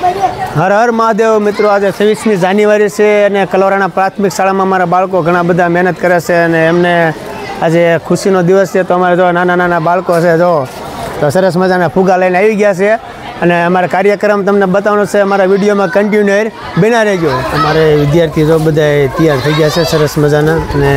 હર હર મહાદેવ મિત્રો, આજે 26મી જાન્યુઆરી છે અને કલોરાના પ્રાથમિક શાળામાં અમારા બાળકો ઘણા બધા મહેનત કરે છે અને એમને આજે ખુશીનો દિવસ છે. તો અમારે જો નાના નાના બાળકો છે, જો તો સરસ મજાના ફુગા લઈને આવી ગયા છે અને અમારા કાર્યક્રમ તમને બતાવવાનો છે. અમારા વિડીયોમાં કન્ટિન્યુ બના રહેજો. અમારે વિદ્યાર્થી જો બધા તૈયાર થઈ ગયા છે સરસ મજાના, અને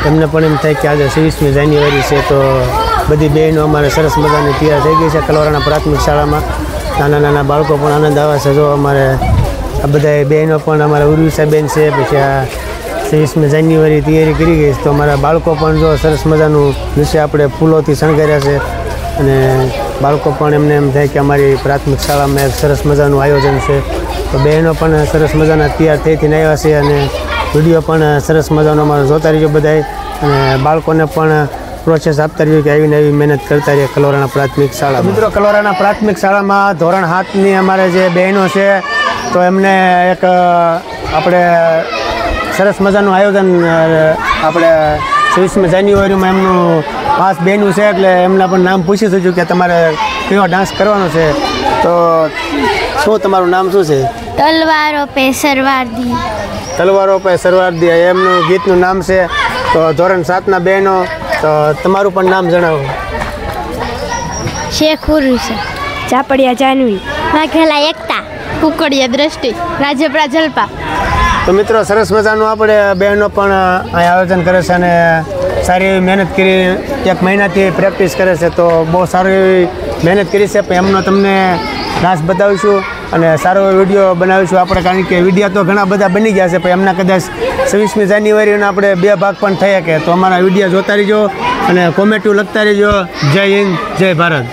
એમને પણ એમ થાય કે આજે 26મી જાન્યુઆરી છે તો બધી બહેનો અમારે સરસ મજાની તૈયાર થઈ ગઈ છે કલોરાના પ્રાથમિક શાળામાં. નાના નાના બાળકો પણ આનંદ આવે છે. જો અમારે આ બધા બહેનો પણ અમારા ઉર્વિસાબેન છે, પછી આ 26મી જાન્યુઆરી તૈયારી કરી ગઈ છે. તો અમારા બાળકો પણ જો સરસ મજાનું વિશે આપણે ફૂલોથી શણગાર્યા છે અને બાળકો પણ એમને એમ થાય કે અમારી પ્રાથમિક શાળામાં એક સરસ મજાનું આયોજન છે. તો બહેનો પણ સરસ મજાના તૈયાર થઈને આવ્યા છે અને વિડીયો પણ સરસ મજાનો અમારો જોતા રહીજો બધાય, અને બાળકોને પણ પ્રોસેસ આપતા રહ્યું કે આવીને આવી મહેનત કરતા રહીએ કલોરાના પ્રાથમિક શાળા. મિત્રો, કલોરાના પ્રાથમિક શાળામાં ધોરણ 7ની અમારે જે બહેનો છે તો એમને એક આપણે સરસ મજાનું આયોજન આપણે 26મી જાન્યુઆરીમાં એમનું 5 બહેનું છે એટલે એમના પણ નામ પૂછી છું કે તમારે કેવો ડાન્સ કરવાનો છે. તો શું તમારું નામ શું છે? તલવારો પે સરવારદી. તલવારો પે સરવારદી એમનું ગીતનું નામ છે. તો ધોરણ 7ના બહેનો, તો તમારું પણ નામ જણાવો. શેખ ઉર્વિસા. ચાપડિયા જાનવી. વાઘેલા એકતા. કુકડિયા દ્રષ્ટિ. રાજપરા જલપા. તો મિત્રો, સરસ મજાનું આપણે બહેનો પણ અહીં આયોજન કરે છે અને સારી એવી મહેનત કરી 1 મહિનાથી પ્રેક્ટિસ કરે છે. તો બહુ સારી એવી મહેનત કરી છે, પણ એમનો તમને ડાન્સ બતાવીશું અને સારો એવો વિડીયો બનાવીશું આપણે, કારણ કે વિડીયો તો ઘણા બધા બની ગયા છે, પણ એમના કદાચ 26મી જાન્યુઆરીના આપણે 2 ભાગ પણ થઈ શકે. તો અમારા વિડીયો જોતા રહીજો અને કોમેન્ટો લખતા રહીજો. જય હિન્દ, જય ભારત.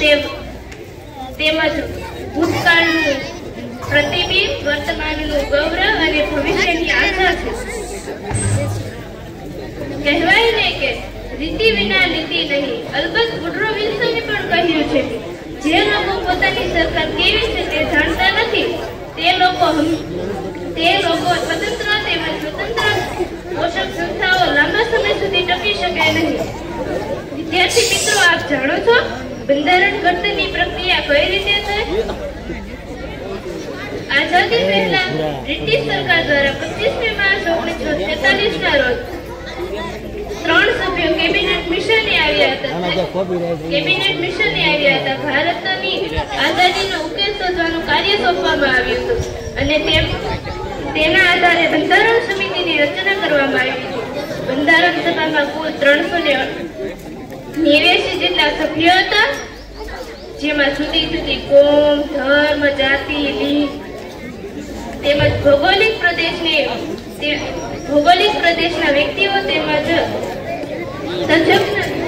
તેમજ ભૂતકાળનું પ્રતિબિંબ, વર્તમાનનું ગૌરવ અને ભવિષ્યની આશા છે. કહેવાય ને કે રીતિ વિના નીતિ નહીં. અલબત્ત વુડરો વિલ્સને પણ કહ્યું છે જે લોકો પોતાની સરકાર કેવી છે તે જાણતા નથી તે લોકો સ્વતંત્ર તેમજ સ્વતંત્ર પોષક સંસ્થાઓ લાંબા સમય સુધી ટકી શકે નહીં. વિદ્યાર્થી મિત્રો, આપ જાણો છો બંધારણ ઘડતરની પ્રક્રિયા કઈ રીતે થઈ? આઝાદી પહેલા બ્રિટિશ સરકાર દ્વારા 25મી માર્ચ 1946 ના રોજ 3 સભ્યો કેબિનેટ મિશને આવ્યા હતા. ભારતની આઝાદીનો ઉકેલ શોધવાનું કાર્ય સોંપવામાં આવ્યું હતું અને તેના આધારે બંધારણ સમિતિની રચના કરવામાં આવી હતી. બંધારણ સભામાં કુલ 389 જેટલા સભ્યો હતા, જેમાં જુદી જુદી કોમ, ધર્મ, જાતિ, લિંગ તેમજ ભૌગોલિક પ્રદેશના વ્યક્તિઓ તેમજ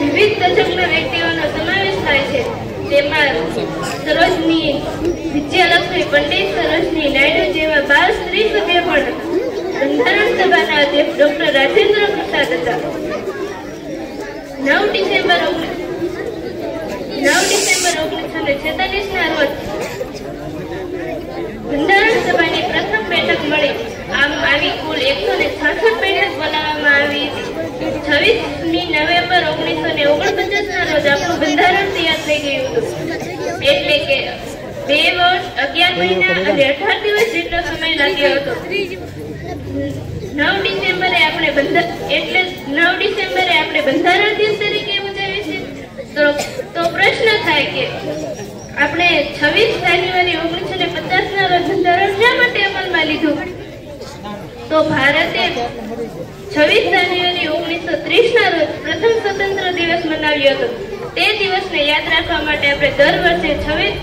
વિવિધ તજજ્ઞ વ્યક્તિઓનો સમાવેશ થાય છે. તેમાં સરોજની વિજયલક્ષ્મી પંડિત, સરોજની નાયડુ જેવા 12 સ્ત્રી સભ્યો પણ બંધારણ સભાના અધ્યક્ષ ડોક્ટર રાજેન્દ્ર પ્રસાદ હતા. 9 ડિસેમ્બર 1946 ના રોજ બંધારણ સભાની પ્રથમ બેઠક મળી. આમ આવી કુલ 166 બેઠક બોલાવવામાં આવી હતી. 26મી નવેમ્બર 1949 ના રોજ આપણું બંધારણ તૈયાર થઈ ગયું હતું. એટલે કે 2 વર્ષ 11 મહિના અને 18 દિવસ જેટલો સમય લાગ્યો હતો. 9 ડિસેમ્બરે આપણે બંધારણ દિવસ તરીકે ઉજવીએ છીએ. તો પ્રશ્ન થાય કે આપણે 26 જાન્યુઆરી 1950 ના રોજ બંધારણ શા માટે અમલમાં લીધું? તો ભારતે 26 જાન્યુઆરી 1930 ના રોજ પ્રથમ સ્વતંત્ર દિવસ મનાવ્યો હતો. તે દિવસને યાદ રાખવા માટે આપણે દર વર્ષે 26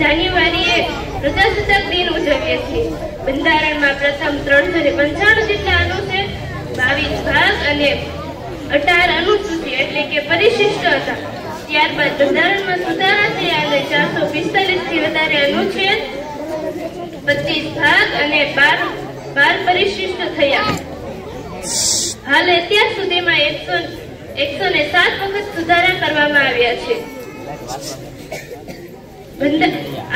જાન્યુઆરીએ પ્રજાસત્તાક દિન ઉજવીએ છીએ. બંધારણમાં પ્રથમ 395 જેટલા અનુચ્છેદ, 22 ભાગ અને 18 અનુસૂચિ એટલે કે પરિશિષ્ટ હતા. ત્યારબાદ બંધારણમાં સુધારા થયા અને 445 થી વધારે અનુચ્છેદ, 25 ભાગ અને 12 પરિશિષ્ટ થયા. હાલ અત્યાર સુધીમાં 107 વખત સુધારા કરવામાં આવ્યા છે.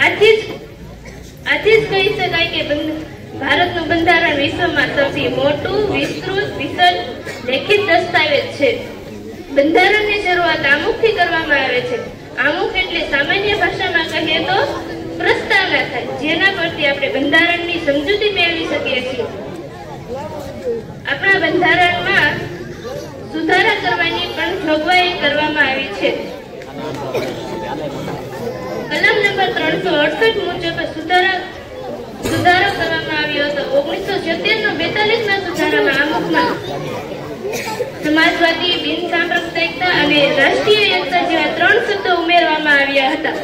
આથી જ કહી શકાય કે ભારતનું બંધારણ વિશ્વમાં સૌથી મોટું, વિસ્તૃત, વિશદ લેખિત દસ્તાવેજ છે. બંધારણની શરૂઆત આમુખથી કરવામાં આવે છે. આમુખ એટલે સામાન્ય ભાષામાં કહીએ તો પ્રસ્તાવના થાય, જેના પરથી આપણે બંધારણની સમજૂતી મેળવી શકીએ છીએ. આપણા બંધારણમાં સુધારા કરવાની પણ જોગવાઈ કરવામાં આવી છે. કલમ નંબર 368 મુજબ સુધારો કરવામાં આવ્યો હતો. 1976 ના 42 ના સુધારામાં આમુખમાં સમાજવાદી, બિનસાંપ્રદાયિકતા અને રાષ્ટ્રીય એકતા જેવા 3 શબ્દો ઉમેરવામાં આવ્યા હતા.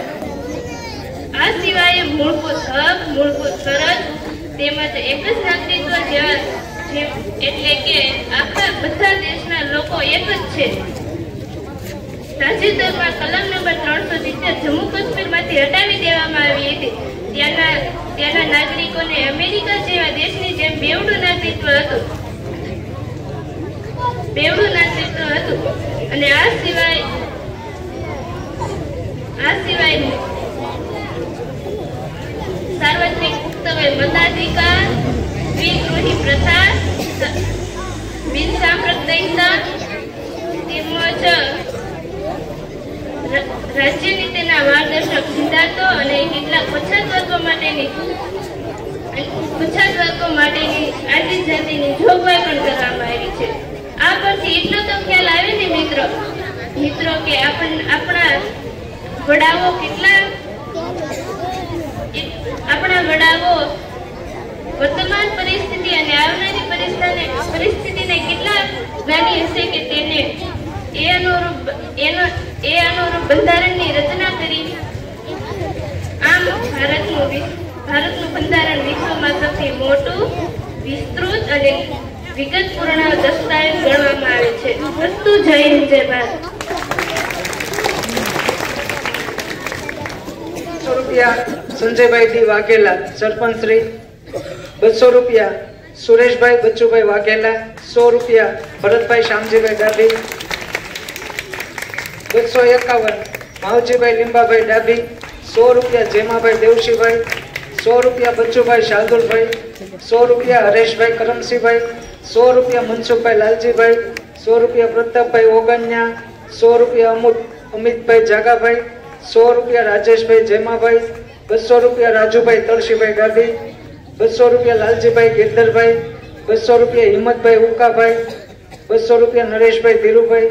આ સિવાય મૂળભૂત હક, મૂળભૂત ફરજ તેમજ એક જ નાગરિકત્વ જેવા એટલે કે આખા બધા દેશના લોકો એક જ છે. તાજેતરમાં કલમ નંબર 370 જમ્મુ કાશ્મીરમાંથી હટાવી દેવામાં આવી હતી. ત્યાંના નાગરિકોને અમેરિકા જેવા દેશની જેમ બેવડું નાગરિકત્વ હતું. અને આ સિવાય સાર્વત્રિક મુક્તવે મતાધિકાર, દ્વિગૃહી પ્રથા, બિનસાંપ્રદાયિકતા તેમજ રાજ્યનીતિના માર્ગદર્શક સિદ્ધાંતો અને કેટલાક પછાત વર્ગો માટેની આદિ જાતિની જોગવાઈ પણ કરવામાં આવી છે. આ પરથી એટલો તો ખ્યાલ આવે ને મિત્રો કે આપણા વડાઓ વર્તમાન પરિસ્થિતિ અને આવનારી પરિસ્થિતિને કેટલા જ્ઞાની હશે કે તેને એ અનુરૂપ બંધારણની રચના કરી. આમ ભારતનું બંધારણ વિશ્વમાં સૌથી મોટું, વિસ્તૃત અને વિગતપૂર્ણ દસ્તાવેજ ગણવામાં આવે છે. અસ્તુ. જય હિન્દ, જય ભારત. રૂપિયા સંજયભાઈ ડી વાઘેલા સરપંચ શ્રી. 200 રૂપિયા સુરેશભાઈ બચ્ચુભાઈ વાઘેલા. 100 રૂપિયા ભરતભાઈ શામજીભાઈ ડાબી. 251 માવજીભાઈ લીંબાભાઈ ડાબી. 100 રૂપિયા જેમાભાઈ દેવશીભાઈ. 100 રૂપિયા બચ્ચુભાઈ શાર્દુલભાઈ. 100 રૂપિયા હરેશભાઈ કરમસિંહભાઈ. 100 રૂપિયા મનસુખભાઈ લાલજીભાઈ. 100 રૂપિયા પ્રતાપભાઈ ઓગણ્યા. 100 રૂપિયા અમિતભાઈ જાગાભાઈ. 100 રૂપિયા રાજેશભાઈ જેમાભાઈ. 200 રૂપિયા રાજુભાઈ તળશીભાઈ ડાબી. 200 રૂપિયા લાલજીભાઈ ગિરધરભાઈ. 200 રૂપિયા હિંમતભાઈ ઉકાભાઈ. 200 રૂપિયા નરેશભાઈ ધીરુભાઈ.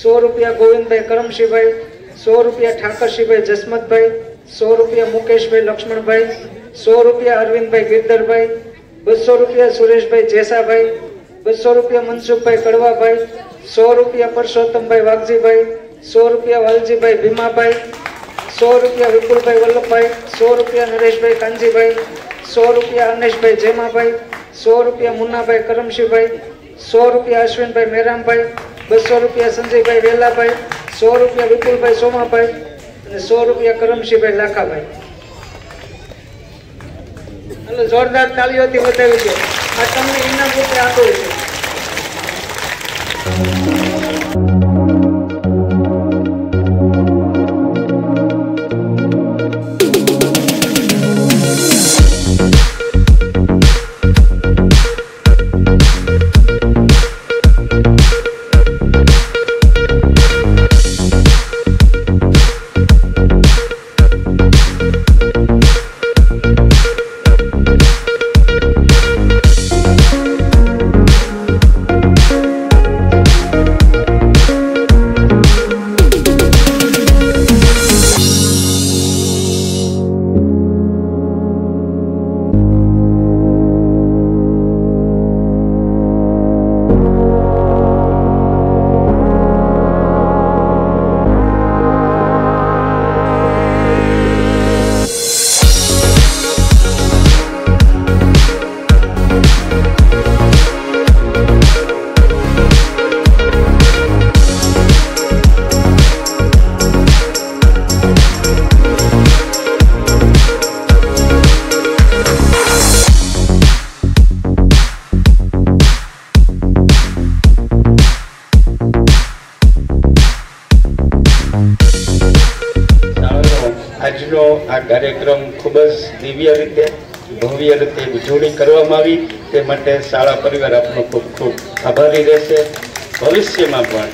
100 રૂપિયા ગોવિંદભાઈ કરમશીભાઈ. 100 રૂપિયા ઠાકરશીભાઈ જસમતભાઈ. 100 રૂપિયા મુકેશભાઈ લક્ષ્મણભાઈ. 100 રૂપિયા અરવિંદભાઈ ગિરધરભાઈ. 200 રૂપિયા સુરેશભાઈ જેસાભાઈ. 200 રૂપિયા મનસુખભાઈ કડવાભાઈ. 100 રૂપિયા પરસોત્તમભાઈ વાઘજીભાઈ. 100 રૂપિયા વાલજીભાઈ ભીમાભાઈ. 100 રૂપિયા વિપુલભાઈ વલ્લભભાઈ. 100 રૂપિયા નરેશભાઈ કાંજીભાઈ. 100 રૂપિયા અનેશભાઈ જેમાભાઈ. 100 રૂપિયા મુન્નાભાઈ કરમશીભાઈ. 100 રૂપિયા અશ્વિનભાઈ મેરામભાઈ. 200 રૂપિયા સંજયભાઈ વેલાભાઈ. 100 રૂપિયા વિપુલભાઈ સોમાભાઈ અને 100 રૂપિયા કરમશીભાઈ લાખાભાઈ. એટલે જોરદાર તાળીઓથી વધાવી દો. આ તમને ઇનામ રૂપે આપેલ છે. આજનો આ કાર્યક્રમ ખૂબ જ દિવ્ય રીતે ભવ્ય રીતે ઉજવણી કરવામાં આવી તે માટે શાળા પરિવાર આપનો ખૂબ ખૂબ આભારી રહેશે. ભવિષ્યમાં પણ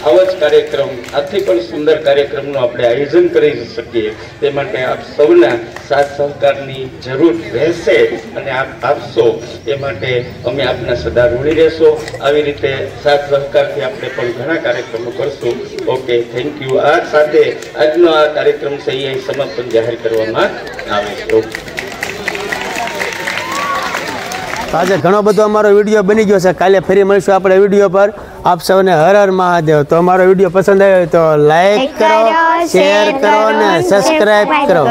આવો જ કાર્યક્રમ આથી પણ સુંદર કાર્યક્રમનું આપણે આયોજન કરી શકીએ તે માટે આપ સૌના સાથ સહકારની જરૂર રહેશે અને આપ આપશો એ માટે અમે આપના સદા ઋણી રહેશો. આવી રીતે સાથ સહકારથી આપણે પણ ઘણા કાર્યક્રમો કરશું. Okay, thank you. આ સાથે આજનો આ કાર્યક્રમ છે એ સમાપન જાહેર કરવામાં આવે છે. આજે ઘણો બધો અમારો વિડીયો બની ગયો છે. કાલે ફરી મળીશું આપણે વિડીયો પર. આપ સૌને હર હર મહાદેવ. તો અમારો વિડીયો પસંદ આવ્યો તો લાઈક કરો, શેર કરો અને સબસ્ક્રાઇબ કરો.